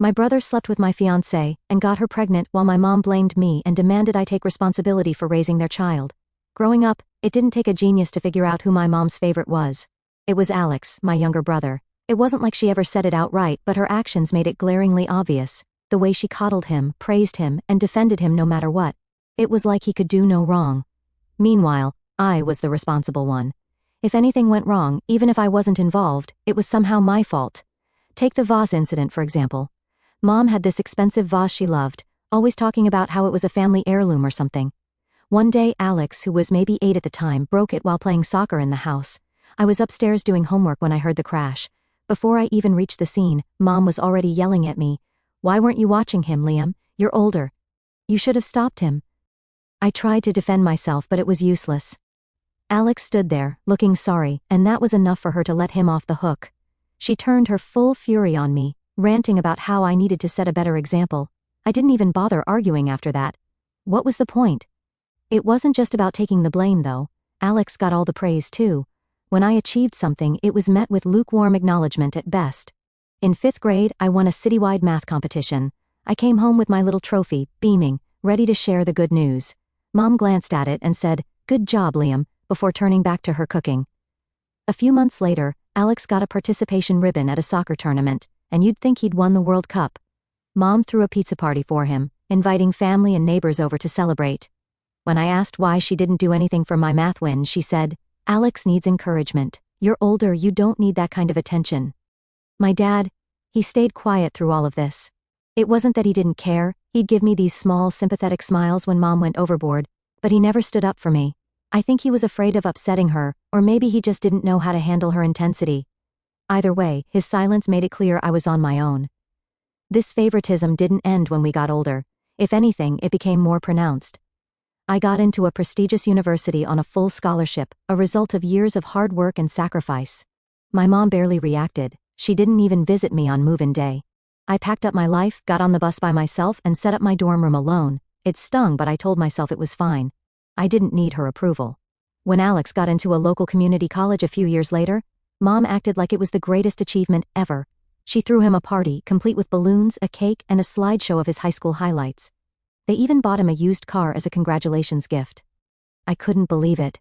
My brother slept with my fiancée and got her pregnant while my mom blamed me and demanded I take responsibility for raising their child. Growing up, it didn't take a genius to figure out who my mom's favorite was. It was Alex, my younger brother. It wasn't like she ever said it outright, but her actions made it glaringly obvious. The way she coddled him, praised him, and defended him no matter what. It was like he could do no wrong. Meanwhile, I was the responsible one. If anything went wrong, even if I wasn't involved, it was somehow my fault. Take the vase incident, for example. Mom had this expensive vase she loved, always talking about how it was a family heirloom or something. One day, Alex, who was maybe 8 at the time, broke it while playing soccer in the house. I was upstairs doing homework when I heard the crash. Before I even reached the scene, Mom was already yelling at me. "Why weren't you watching him, Liam? You're older. You should have stopped him." I tried to defend myself, but it was useless. Alex stood there, looking sorry, and that was enough for her to let him off the hook. She turned her full fury on me, ranting about how I needed to set a better example. I didn't even bother arguing after that. What was the point? It wasn't just about taking the blame, though. Alex got all the praise, too. When I achieved something, it was met with lukewarm acknowledgement at best. In 5th grade, I won a citywide math competition. I came home with my little trophy, beaming, ready to share the good news. Mom glanced at it and said, "Good job, Liam," before turning back to her cooking. A few months later, Alex got a participation ribbon at a soccer tournament, and you'd think he'd won the World Cup. Mom threw a pizza party for him, inviting family and neighbors over to celebrate. When I asked why she didn't do anything for my math win, she said, "Alex needs encouragement. You're older, you don't need that kind of attention." My dad, he stayed quiet through all of this. It wasn't that he didn't care, he'd give me these small, sympathetic smiles when Mom went overboard, but he never stood up for me. I think he was afraid of upsetting her, or maybe he just didn't know how to handle her intensity. Either way, his silence made it clear I was on my own. This favoritism didn't end when we got older. If anything, it became more pronounced. I got into a prestigious university on a full scholarship, a result of years of hard work and sacrifice. My mom barely reacted. She didn't even visit me on move-in day. I packed up my life, got on the bus by myself, and set up my dorm room alone. It stung, but I told myself it was fine. I didn't need her approval. When Alex got into a local community college a few years later, Mom acted like it was the greatest achievement ever. She threw him a party, complete with balloons, a cake, and a slideshow of his high school highlights. They even bought him a used car as a congratulations gift. I couldn't believe it.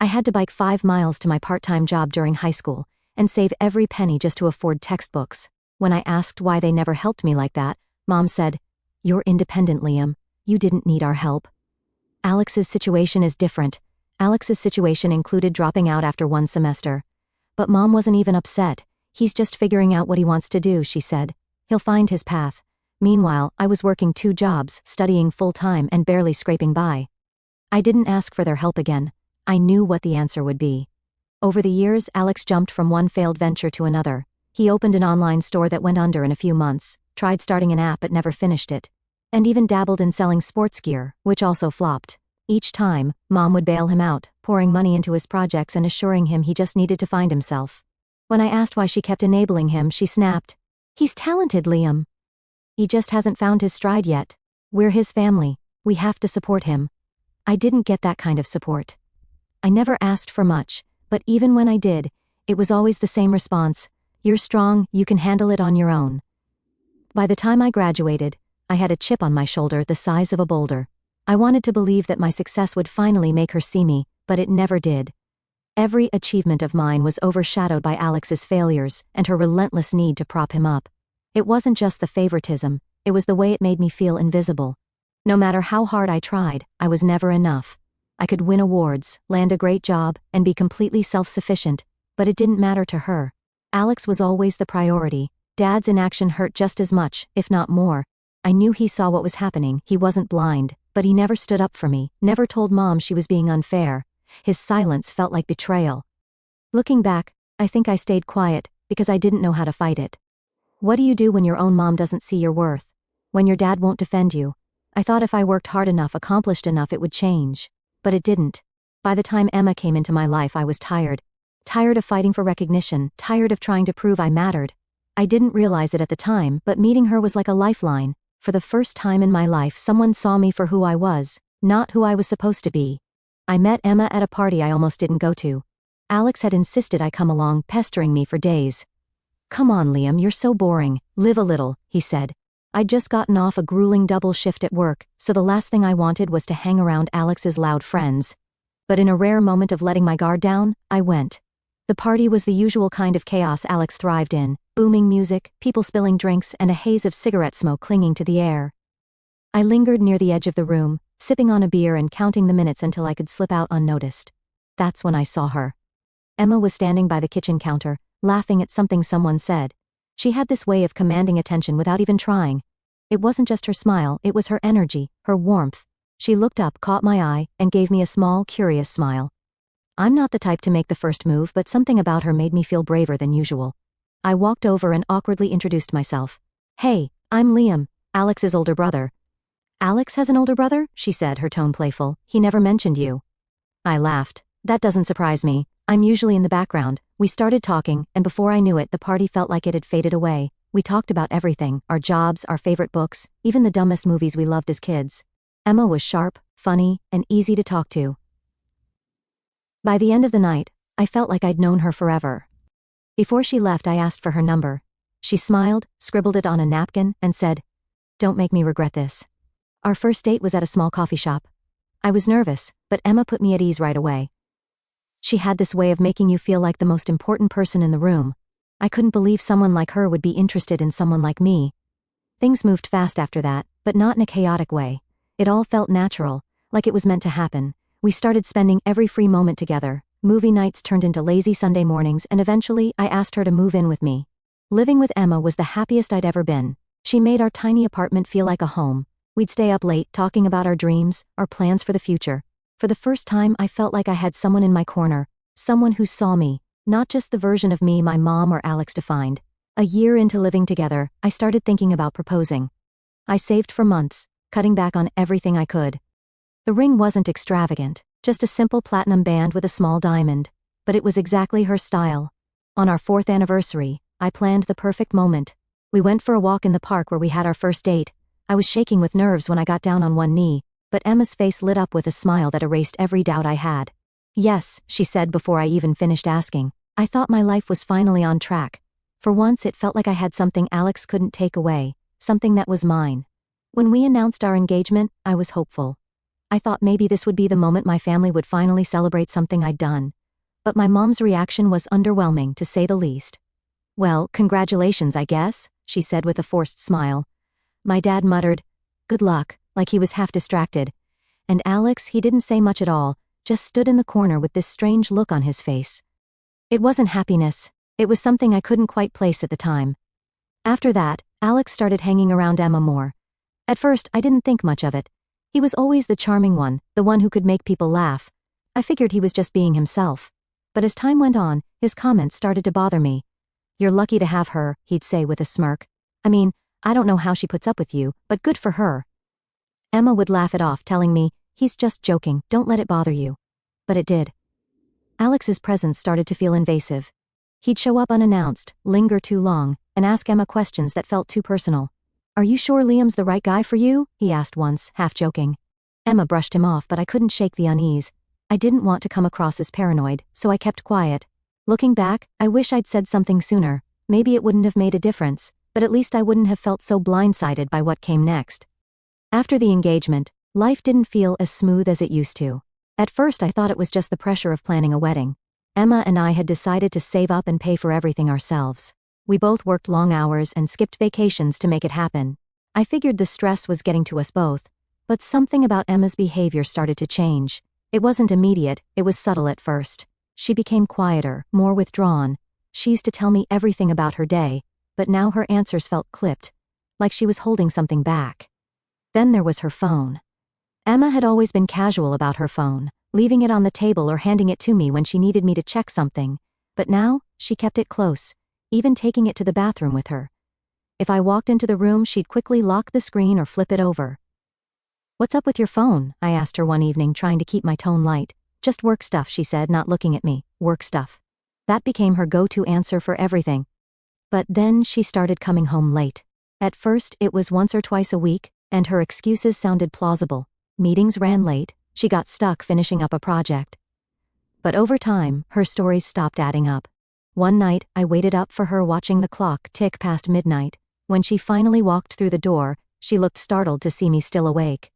I had to bike 5 miles to my part-time job during high school, and save every penny just to afford textbooks. When I asked why they never helped me like that, Mom said, "You're independent, Liam. You didn't need our help." Alex's situation is different. Alex's situation included dropping out after 1 semester. But Mom wasn't even upset. "He's just figuring out what he wants to do," she said. "He'll find his path." Meanwhile, I was working 2 jobs, studying full-time and barely scraping by. I didn't ask for their help again. I knew what the answer would be. Over the years, Alex jumped from one failed venture to another. He opened an online store that went under in a few months, tried starting an app but never finished it, and even dabbled in selling sports gear, which also flopped. Each time, Mom would bail him out, pouring money into his projects and assuring him he just needed to find himself. When I asked why she kept enabling him, she snapped, "He's talented, Liam. He just hasn't found his stride yet. We're his family. We have to support him." I didn't get that kind of support. I never asked for much, but even when I did, it was always the same response: "You're strong, you can handle it on your own." By the time I graduated, I had a chip on my shoulder the size of a boulder. I wanted to believe that my success would finally make her see me, but it never did. Every achievement of mine was overshadowed by Alex's failures and her relentless need to prop him up. It wasn't just the favoritism, it was the way it made me feel invisible. No matter how hard I tried, I was never enough. I could win awards, land a great job, and be completely self-sufficient, but it didn't matter to her. Alex was always the priority. Dad's inaction hurt just as much, if not more. I knew he saw what was happening, he wasn't blind, but he never stood up for me, never told Mom she was being unfair. His silence felt like betrayal. Looking back, I think I stayed quiet, because I didn't know how to fight it. What do you do when your own mom doesn't see your worth? When your dad won't defend you? I thought if I worked hard enough, accomplished enough, it would change. But it didn't. By the time Emma came into my life, I was tired. Tired of fighting for recognition, tired of trying to prove I mattered. I didn't realize it at the time, but meeting her was like a lifeline. For the first time in my life, someone saw me for who I was, not who I was supposed to be. I met Emma at a party I almost didn't go to. Alex had insisted I come along, pestering me for days. "Come on, Liam, you're so boring. Live a little," he said. I'd just gotten off a grueling double shift at work, so the last thing I wanted was to hang around Alex's loud friends. But in a rare moment of letting my guard down, I went. The party was the usual kind of chaos Alex thrived in: booming music, people spilling drinks, and a haze of cigarette smoke clinging to the air. I lingered near the edge of the room, sipping on a beer and counting the minutes until I could slip out unnoticed. That's when I saw her. Emma was standing by the kitchen counter, laughing at something someone said. She had this way of commanding attention without even trying. It wasn't just her smile, it was her energy, her warmth. She looked up, caught my eye, and gave me a small, curious smile. I'm not the type to make the first move, but something about her made me feel braver than usual. I walked over and awkwardly introduced myself. "Hey, I'm Liam, Alex's older brother." "Alex has an older brother?" she said, her tone playful. "He never mentioned you." I laughed. "That doesn't surprise me. I'm usually in the background." We started talking, and before I knew it, the party felt like it had faded away. We talked about everything: our jobs, our favorite books, even the dumbest movies we loved as kids. Emma was sharp, funny, and easy to talk to. By the end of the night, I felt like I'd known her forever. Before she left, I asked for her number. She smiled, scribbled it on a napkin, and said, "Don't make me regret this." Our first date was at a small coffee shop. I was nervous, but Emma put me at ease right away. She had this way of making you feel like the most important person in the room. I couldn't believe someone like her would be interested in someone like me. Things moved fast after that, but not in a chaotic way. It all felt natural, like it was meant to happen. We started spending every free moment together. Movie nights turned into lazy Sunday mornings, and eventually I asked her to move in with me. Living with Emma was the happiest I'd ever been. She made our tiny apartment feel like a home. We'd stay up late, talking about our dreams, our plans for the future. For the first time, I felt like I had someone in my corner, someone who saw me, not just the version of me my mom or Alex defined. A year into living together, I started thinking about proposing. I saved for months, cutting back on everything I could. The ring wasn't extravagant, just a simple platinum band with a small diamond. But it was exactly her style. On our 4th anniversary, I planned the perfect moment. We went for a walk in the park where we had our first date. I was shaking with nerves when I got down on one knee, but Emma's face lit up with a smile that erased every doubt I had. "Yes," she said before I even finished asking. I thought my life was finally on track. For once, it felt like I had something Alex couldn't take away, something that was mine. When we announced our engagement, I was hopeful. I thought maybe this would be the moment my family would finally celebrate something I'd done. But my mom's reaction was underwhelming, to say the least. "Well, congratulations, I guess," she said with a forced smile. My dad muttered, "Good luck," like he was half distracted. And Alex, he didn't say much at all, just stood in the corner with this strange look on his face. It wasn't happiness. It was something I couldn't quite place at the time. After that, Alex started hanging around Emma more. At first, I didn't think much of it. He was always the charming one, the one who could make people laugh. I figured he was just being himself. But as time went on, his comments started to bother me. "You're lucky to have her," he'd say with a smirk. "I mean, I don't know how she puts up with you, but good for her." Emma would laugh it off, telling me, "He's just joking, don't let it bother you." But it did. Alex's presence started to feel invasive. He'd show up unannounced, linger too long, and ask Emma questions that felt too personal. "Are you sure Liam's the right guy for you?" he asked once, half joking. Emma brushed him off, but I couldn't shake the unease. I didn't want to come across as paranoid, so I kept quiet. Looking back, I wish I'd said something sooner. Maybe it wouldn't have made a difference, but at least I wouldn't have felt so blindsided by what came next. After the engagement, life didn't feel as smooth as it used to. At first, I thought it was just the pressure of planning a wedding. Emma and I had decided to save up and pay for everything ourselves. We both worked long hours and skipped vacations to make it happen. I figured the stress was getting to us both. But something about Emma's behavior started to change. It wasn't immediate, it was subtle at first. She became quieter, more withdrawn. She used to tell me everything about her day, but now her answers felt clipped, like she was holding something back. Then there was her phone. Emma had always been casual about her phone, leaving it on the table or handing it to me when she needed me to check something. But now, she kept it close, even taking it to the bathroom with her. If I walked into the room, she'd quickly lock the screen or flip it over. "What's up with your phone?" I asked her one evening, trying to keep my tone light. "Just work stuff," she said, not looking at me. "Work stuff." That became her go-to answer for everything. But then she started coming home late. At first, it was once or twice a week, and her excuses sounded plausible. Meetings ran late, she got stuck finishing up a project. But over time, her stories stopped adding up. One night, I waited up for her watching the clock tick past midnight. When she finally walked through the door, she looked startled to see me still awake.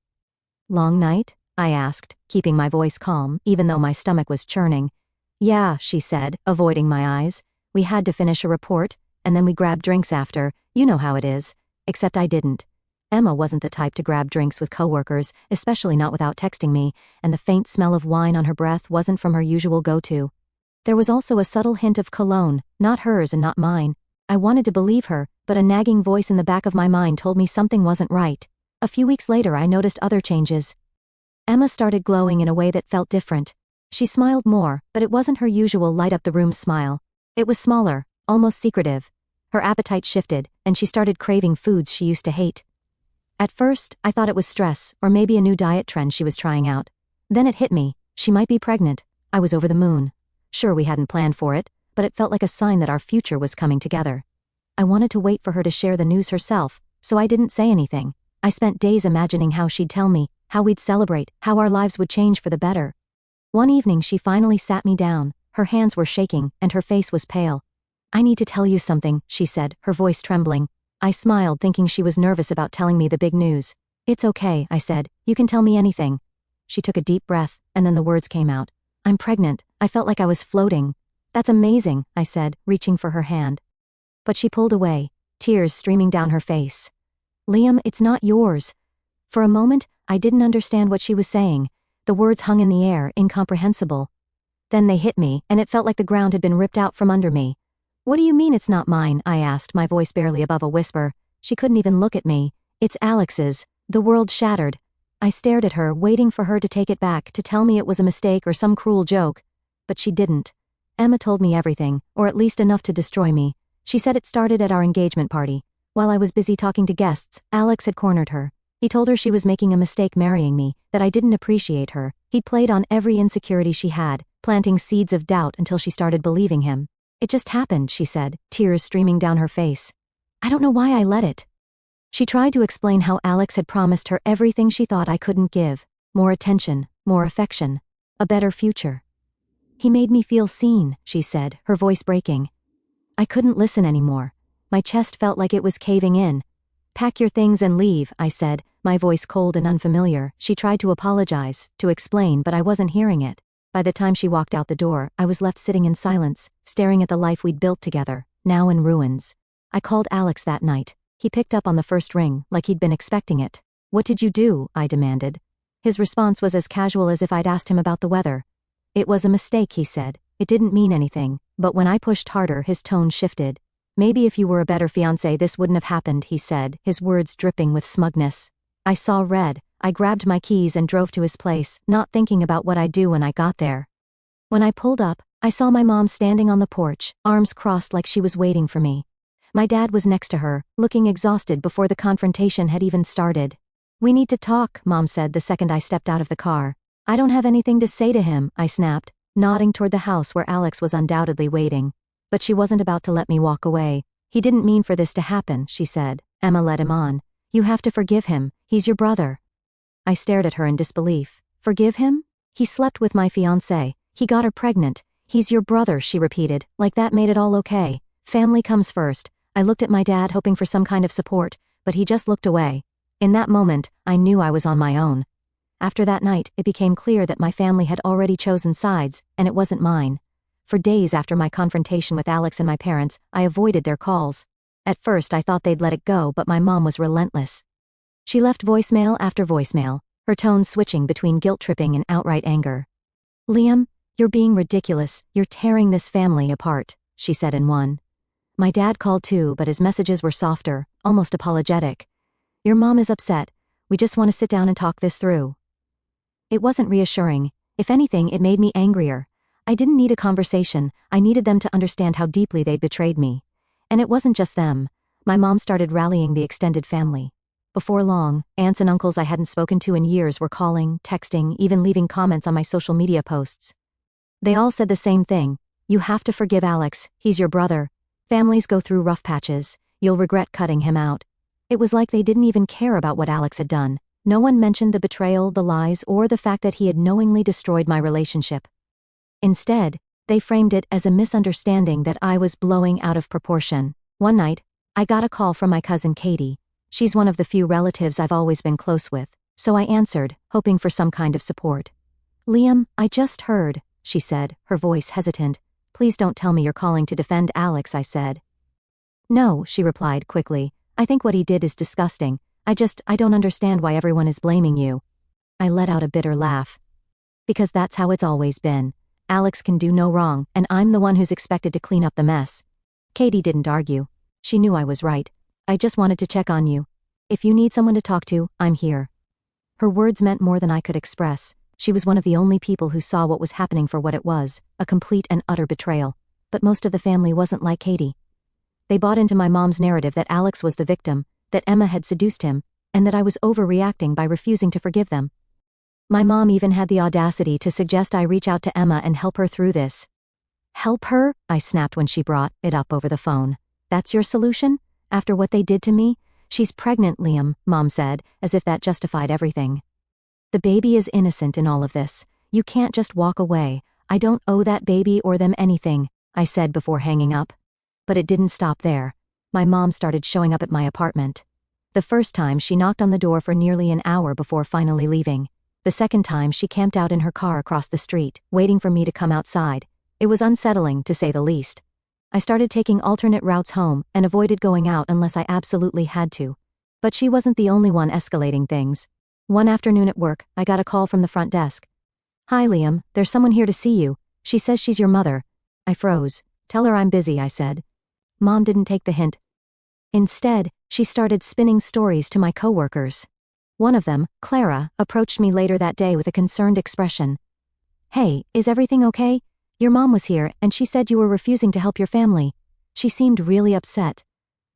"Long night?" I asked, keeping my voice calm, even though my stomach was churning. "Yeah," she said, avoiding my eyes. "We had to finish a report, and then we grabbed drinks after. You know how it is." Except I didn't. Emma wasn't the type to grab drinks with coworkers, especially not without texting me, and the faint smell of wine on her breath wasn't from her usual go-to. There was also a subtle hint of cologne, not hers and not mine. I wanted to believe her, but a nagging voice in the back of my mind told me something wasn't right. A few weeks later I noticed other changes. Emma started glowing in a way that felt different. She smiled more, but it wasn't her usual light-up-the-room smile. It was smaller, almost secretive. Her appetite shifted, and she started craving foods she used to hate. At first, I thought it was stress, or maybe a new diet trend she was trying out. Then it hit me. She might be pregnant. I was over the moon. Sure, we hadn't planned for it, but it felt like a sign that our future was coming together. I wanted to wait for her to share the news herself, so I didn't say anything. I spent days imagining how she'd tell me, how we'd celebrate, how our lives would change for the better. One evening she finally sat me down. Her hands were shaking, and her face was pale. "I need to tell you something," she said, her voice trembling. I smiled, thinking she was nervous about telling me the big news. "It's okay," I said. "You can tell me anything." She took a deep breath, and then the words came out. "I'm pregnant." I felt like I was floating. "That's amazing," I said, reaching for her hand. But she pulled away, tears streaming down her face. "Liam, it's not yours." For a moment, I didn't understand what she was saying. The words hung in the air, incomprehensible. Then they hit me, and it felt like the ground had been ripped out from under me. "What do you mean it's not mine?" I asked, my voice barely above a whisper. She couldn't even look at me. "It's Alex's." The world shattered. I stared at her, waiting for her to take it back, to tell me it was a mistake or some cruel joke. But she didn't. Emma told me everything, or at least enough to destroy me. She said it started at our engagement party. While I was busy talking to guests, Alex had cornered her. He told her she was making a mistake marrying me, that I didn't appreciate her. He'd played on every insecurity she had, planting seeds of doubt until she started believing him. "It just happened," she said, tears streaming down her face. "I don't know why I let it." She tried to explain how Alex had promised her everything she thought I couldn't give. More attention, more affection, a better future. "He made me feel seen," she said, her voice breaking. I couldn't listen anymore. My chest felt like it was caving in. "Pack your things and leave," I said, my voice cold and unfamiliar. She tried to apologize, to explain, but I wasn't hearing it. By the time she walked out the door, I was left sitting in silence, staring at the life we'd built together, now in ruins. I called Alex that night. He picked up on the first ring, like he'd been expecting it. "What did you do?" I demanded. His response was as casual as if I'd asked him about the weather. "It was a mistake," he said. "It didn't mean anything." But when I pushed harder, his tone shifted. "Maybe if you were a better fiancé, this wouldn't have happened," he said, his words dripping with smugness. I saw red. I grabbed my keys and drove to his place, not thinking about what I'd do when I got there. When I pulled up, I saw my mom standing on the porch, arms crossed like she was waiting for me. My dad was next to her, looking exhausted before the confrontation had even started. "We need to talk," Mom said the second I stepped out of the car. "I don't have anything to say to him," I snapped, nodding toward the house where Alex was undoubtedly waiting. But she wasn't about to let me walk away. "He didn't mean for this to happen," she said. Emma led him on. "You have to forgive him. He's your brother." I stared at her in disbelief. "Forgive him? He slept with my fiancée. He got her pregnant. He's your brother," she repeated, like that made it all okay. "Family comes first." I looked at my dad, hoping for some kind of support, but he just looked away. In that moment, I knew I was on my own. After that night, it became clear that my family had already chosen sides, and it wasn't mine. For days after my confrontation with Alex and my parents, I avoided their calls. At first I thought they'd let it go, but my mom was relentless. She left voicemail after voicemail, her tone switching between guilt-tripping and outright anger. "Liam, you're being ridiculous. You're tearing this family apart," she said in one. My dad called too, but his messages were softer, almost apologetic. "Your mom is upset. We just want to sit down and talk this through." It wasn't reassuring. If anything, it made me angrier. I didn't need a conversation. I needed them to understand how deeply they'd betrayed me. And it wasn't just them. My mom started rallying the extended family. Before long, aunts and uncles I hadn't spoken to in years were calling, texting, even leaving comments on my social media posts. They all said the same thing. "You have to forgive Alex. He's your brother. Families go through rough patches. You'll regret cutting him out." It was like they didn't even care about what Alex had done. No one mentioned the betrayal, the lies, or the fact that he had knowingly destroyed my relationship. Instead, They framed it as a misunderstanding that I was blowing out of proportion. One night, I got a call from my cousin Katie. She's one of the few relatives I've always been close with, so I answered, hoping for some kind of support. "Liam, I just heard," she said, her voice hesitant. "Please don't tell me you're calling to defend Alex," I said. "No," she replied quickly. "I think what he did is disgusting. I don't understand why everyone is blaming you." I let out a bitter laugh. "Because that's how it's always been. Alex can do no wrong, and I'm the one who's expected to clean up the mess." Katie didn't argue. She knew I was right. "I just wanted to check on you. If you need someone to talk to, I'm here." Her words meant more than I could express. She was one of the only people who saw what was happening for what it was, a complete and utter betrayal. But most of the family wasn't like Katie. They bought into my mom's narrative that Alex was the victim, that Emma had seduced him, and that I was overreacting by refusing to forgive them. My mom even had the audacity to suggest I reach out to Emma and help her through this. "Help her?" I snapped when she brought it up over the phone. "That's your solution? After what they did to me? She's pregnant, Liam," Mom said, as if that justified everything. "The baby is innocent in all of this. You can't just walk away. I don't owe that baby or them anything," I said before hanging up. But it didn't stop there. My mom started showing up at my apartment. The first time she knocked on the door for nearly an hour before finally leaving. The second time she camped out in her car across the street, waiting for me to come outside. It was unsettling, to say the least. I started taking alternate routes home and avoided going out unless I absolutely had to. But she wasn't the only one escalating things. One afternoon at work, I got a call from the front desk. "Hi, Liam, there's someone here to see you. She says she's your mother." I froze. "Tell her I'm busy," I said. Mom didn't take the hint. Instead, she started spinning stories to my coworkers. One of them, Clara, approached me later that day with a concerned expression. "Hey, is everything okay? Your mom was here, and she said you were refusing to help your family. She seemed really upset."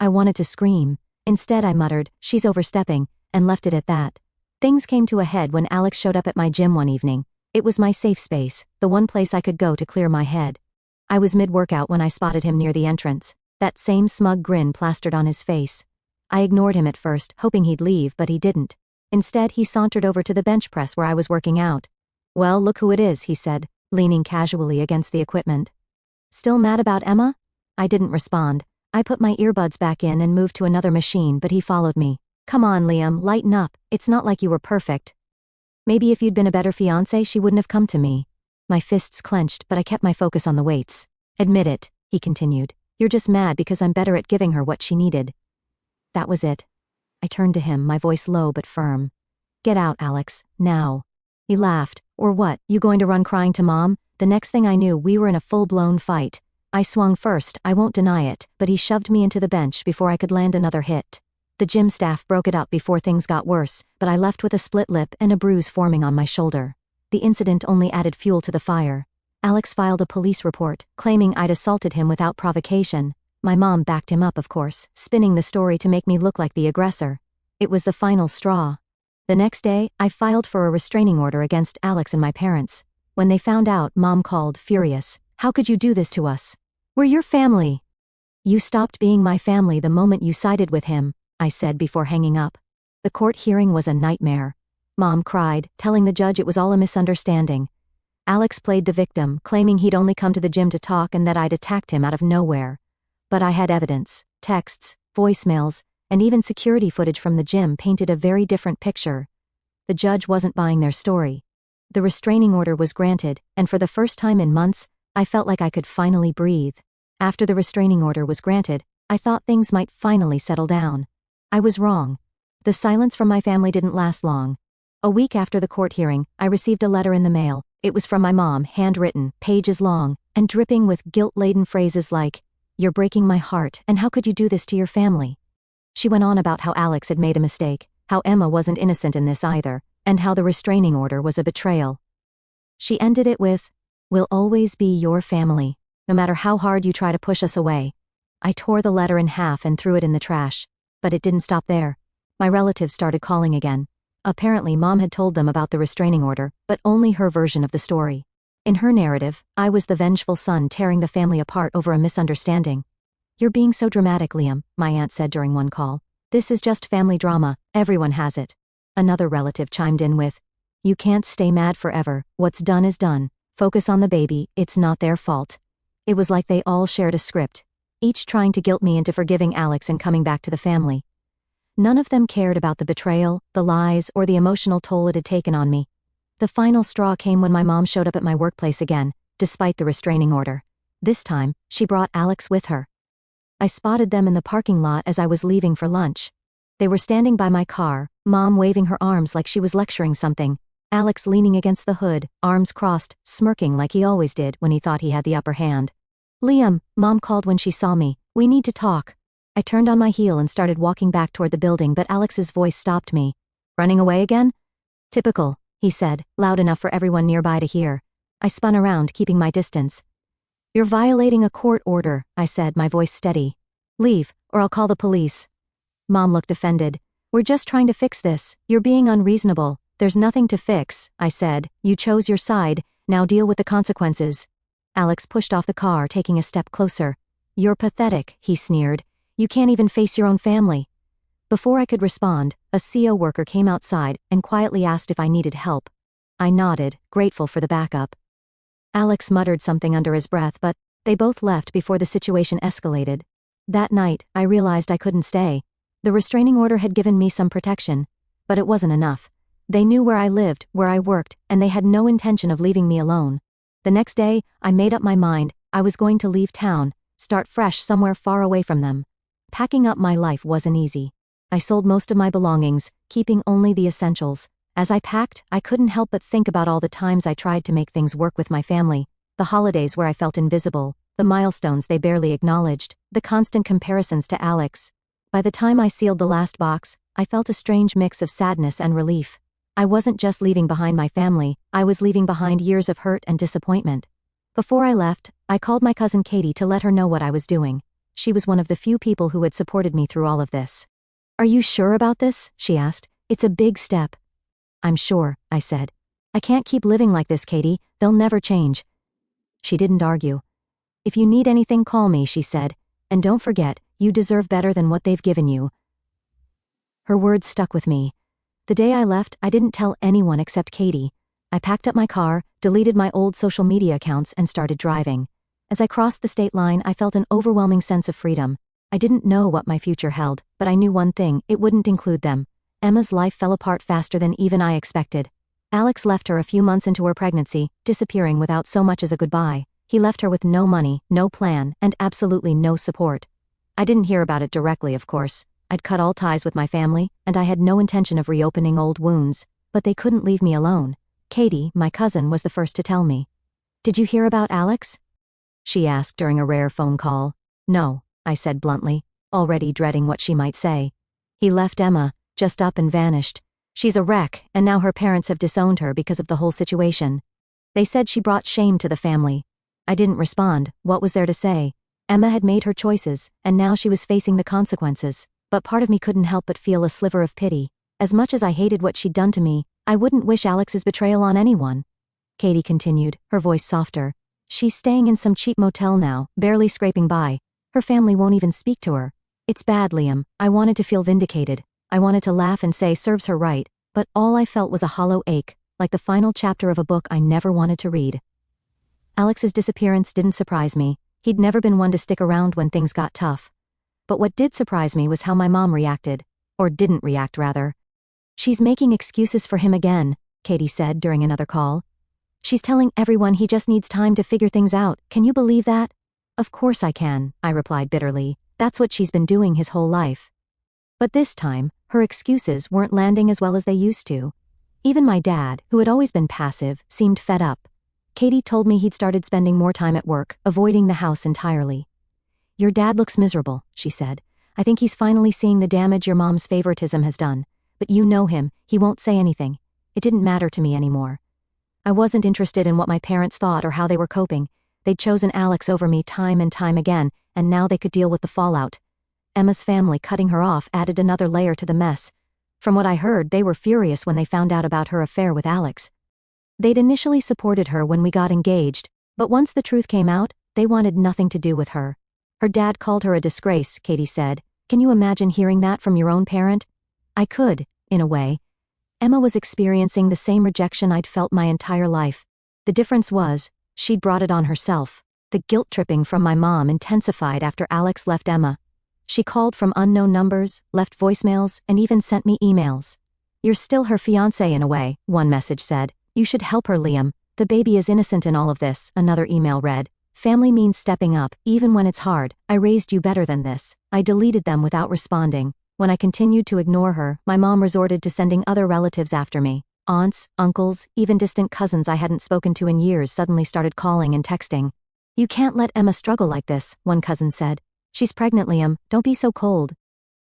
I wanted to scream. Instead, I muttered, "She's overstepping," and left it at that. Things came to a head when Alex showed up at my gym one evening. It was my safe space, the one place I could go to clear my head. I was mid-workout when I spotted him near the entrance, that same smug grin plastered on his face. I ignored him at first, hoping he'd leave, but he didn't. Instead, he sauntered over to the bench press where I was working out. "Well, look who it is," he said, leaning casually against the equipment. "Still mad about Emma?" I didn't respond. I put my earbuds back in and moved to another machine, but he followed me. "Come on, Liam, lighten up. It's not like you were perfect. Maybe if you'd been a better fiancé, she wouldn't have come to me." My fists clenched, but I kept my focus on the weights. "Admit it," he continued. "You're just mad because I'm better at giving her what she needed." That was it. I turned to him, my voice low but firm. "Get out, Alex, now." He laughed. "Or what, you going to run crying to Mom?" The next thing I knew, we were in a full-blown fight. I swung first, I won't deny it, but he shoved me into the bench before I could land another hit. The gym staff broke it up before things got worse, but I left with a split lip and a bruise forming on my shoulder. The incident only added fuel to the fire. Alex filed a police report, claiming I'd assaulted him without provocation. My mom backed him up, of course, spinning the story to make me look like the aggressor. It was the final straw. The next day, I filed for a restraining order against Alex and my parents. When they found out, Mom called, furious. "How could you do this to us? We're your family." "You stopped being my family the moment you sided with him," I said before hanging up. The court hearing was a nightmare. Mom cried, telling the judge it was all a misunderstanding. Alex played the victim, claiming he'd only come to the gym to talk and that I'd attacked him out of nowhere. But I had evidence, texts, voicemails, and even security footage from the gym painted a very different picture. The judge wasn't buying their story. The restraining order was granted, and for the first time in months, I felt like I could finally breathe. After the restraining order was granted, I thought things might finally settle down. I was wrong. The silence from my family didn't last long. A week after the court hearing, I received a letter in the mail. It was from my mom, handwritten, pages long, and dripping with guilt-laden phrases like, "You're breaking my heart, and how could you do this to your family?" She went on about how Alex had made a mistake, how Emma wasn't innocent in this either, and how the restraining order was a betrayal. She ended it with, "We'll always be your family, no matter how hard you try to push us away." I tore the letter in half and threw it in the trash. But it didn't stop there. My relatives started calling again. Apparently, Mom had told them about the restraining order, but only her version of the story. In her narrative, I was the vengeful son tearing the family apart over a misunderstanding. "You're being so dramatic, Liam," my aunt said during one call. "This is just family drama, everyone has it." Another relative chimed in with, "You can't stay mad forever, what's done is done. Focus on the baby, it's not their fault. It was like they all shared a script, each trying to guilt me into forgiving Alex and coming back to the family. None of them cared about the betrayal, the lies, or the emotional toll it had taken on me. The final straw came when my mom showed up at my workplace again, despite the restraining order. This time, she brought Alex with her. I spotted them in the parking lot as I was leaving for lunch. They were standing by my car, Mom waving her arms like she was lecturing something, Alex leaning against the hood, arms crossed, smirking like he always did when he thought he had the upper hand. "Liam," Mom called when she saw me, "we need to talk." I turned on my heel and started walking back toward the building, but Alex's voice stopped me. "Running away again?" "Typical," he said, loud enough for everyone nearby to hear. I spun around, keeping my distance. "You're violating a court order," I said, my voice steady. "Leave, or I'll call the police." Mom looked offended. "We're just trying to fix this. You're being unreasonable." "There's nothing to fix," I said. "You chose your side, now deal with the consequences." Alex pushed off the car, taking a step closer. "You're pathetic," he sneered. "You can't even face your own family." Before I could respond, a CO worker came outside and quietly asked if I needed help. I nodded, grateful for the backup. Alex muttered something under his breath, but they both left before the situation escalated. That night, I realized I couldn't stay. The restraining order had given me some protection, but it wasn't enough. They knew where I lived, where I worked, and they had no intention of leaving me alone. The next day, I made up my mind. I was going to leave town, start fresh somewhere far away from them. Packing up my life wasn't easy. I sold most of my belongings, keeping only the essentials. As I packed, I couldn't help but think about all the times I tried to make things work with my family, the holidays where I felt invisible, the milestones they barely acknowledged, the constant comparisons to Alex. By the time I sealed the last box, I felt a strange mix of sadness and relief. I wasn't just leaving behind my family, I was leaving behind years of hurt and disappointment. Before I left, I called my cousin Katie to let her know what I was doing. She was one of the few people who had supported me through all of this. "Are you sure about this?" she asked. "It's a big step." "I'm sure," I said. "I can't keep living like this, Katie. They'll never change." She didn't argue. "If you need anything, call me," she said. "And don't forget, you deserve better than what they've given you." Her words stuck with me. The day I left, I didn't tell anyone except Katie. I packed up my car, deleted my old social media accounts, and started driving. As I crossed the state line, I felt an overwhelming sense of freedom. I didn't know what my future held, but I knew one thing: it wouldn't include them. Emma's life fell apart faster than even I expected. Alex left her a few months into her pregnancy, disappearing without so much as a goodbye. He left her with no money, no plan, and absolutely no support. I didn't hear about it directly, of course. I'd cut all ties with my family, and I had no intention of reopening old wounds, but they couldn't leave me alone. Katie, my cousin, was the first to tell me. "Did you hear about Alex?" she asked during a rare phone call. "No," I said bluntly, already dreading what she might say. "He left Emma, just up and vanished. She's a wreck, and now her parents have disowned her because of the whole situation. They said she brought shame to the family." I didn't respond. What was there to say? Emma had made her choices, and now she was facing the consequences. But part of me couldn't help but feel a sliver of pity. As much as I hated what she'd done to me, I wouldn't wish Alex's betrayal on anyone. Katie continued, her voice softer. "She's staying in some cheap motel now, barely scraping by. Her family won't even speak to her. It's bad, Liam. I wanted to feel vindicated. I wanted to laugh and say serves her right, but all I felt was a hollow ache, like the final chapter of a book I never wanted to read." Alex's disappearance didn't surprise me. He'd never been one to stick around when things got tough. But what did surprise me was how my mom reacted. Or didn't react, rather. "She's making excuses for him again," Katie said during another call. "She's telling everyone he just needs time to figure things out. Can you believe that?" "Of course I can," I replied bitterly. "That's what she's been doing his whole life." But this time, her excuses weren't landing as well as they used to. Even my dad, who had always been passive, seemed fed up. Katie told me he'd started spending more time at work, avoiding the house entirely. "Your dad looks miserable," she said. "I think he's finally seeing the damage your mom's favoritism has done. But you know him, he won't say anything." It didn't matter to me anymore. I wasn't interested in what my parents thought or how they were coping. They'd chosen Alex over me time and time again, and now they could deal with the fallout. Emma's family cutting her off added another layer to the mess. From what I heard, they were furious when they found out about her affair with Alex. They'd initially supported her when we got engaged, but once the truth came out, they wanted nothing to do with her. Her dad called her a disgrace, Katie said. Can you imagine hearing that from your own parent? I could, in a way. Emma was experiencing the same rejection I'd felt my entire life. The difference was, she'd brought it on herself. The guilt-tripping from my mom intensified after Alex left Emma. She called from unknown numbers, left voicemails, and even sent me emails. "You're still her fiancé in a way," one message said. "You should help her, Liam. The baby is innocent in all of this," another email read. "Family means stepping up, even when it's hard. I raised you better than this." I deleted them without responding. When I continued to ignore her, my mom resorted to sending other relatives after me. Aunts, uncles, even distant cousins I hadn't spoken to in years suddenly started calling and texting. "You can't let Emma struggle like this," one cousin said. "She's pregnant, Liam. Don't be so cold."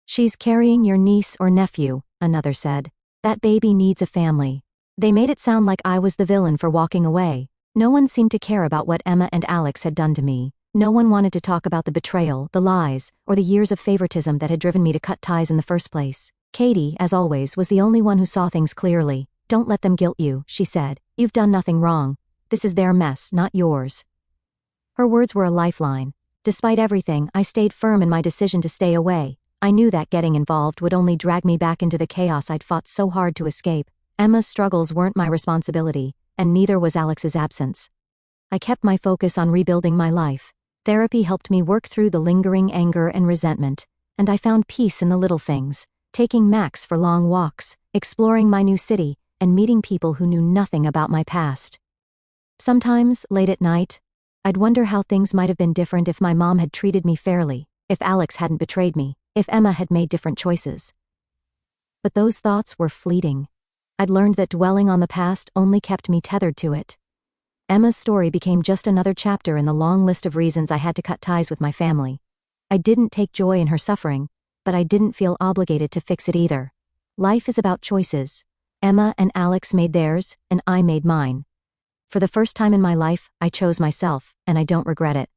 "She's carrying your niece or nephew," another said. "That baby needs a family." They made it sound like I was the villain for walking away. No one seemed to care about what Emma and Alex had done to me. No one wanted to talk about the betrayal, the lies, or the years of favoritism that had driven me to cut ties in the first place. Katie, as always, was the only one who saw things clearly. "Don't let them guilt you," she said. "You've done nothing wrong. This is their mess, not yours." Her words were a lifeline. Despite everything, I stayed firm in my decision to stay away. I knew that getting involved would only drag me back into the chaos I'd fought so hard to escape. Emma's struggles weren't my responsibility, and neither was Alex's absence. I kept my focus on rebuilding my life. Therapy helped me work through the lingering anger and resentment, and I found peace in the little things, taking Max for long walks, exploring my new city, and meeting people who knew nothing about my past. Sometimes, late at night, I'd wonder how things might have been different if my mom had treated me fairly, if Alex hadn't betrayed me, if Emma had made different choices. But those thoughts were fleeting. I'd learned that dwelling on the past only kept me tethered to it. Emma's story became just another chapter in the long list of reasons I had to cut ties with my family. I didn't take joy in her suffering, but I didn't feel obligated to fix it either. Life is about choices. Emma and Alex made theirs, and I made mine. For the first time in my life, I chose myself, and I don't regret it.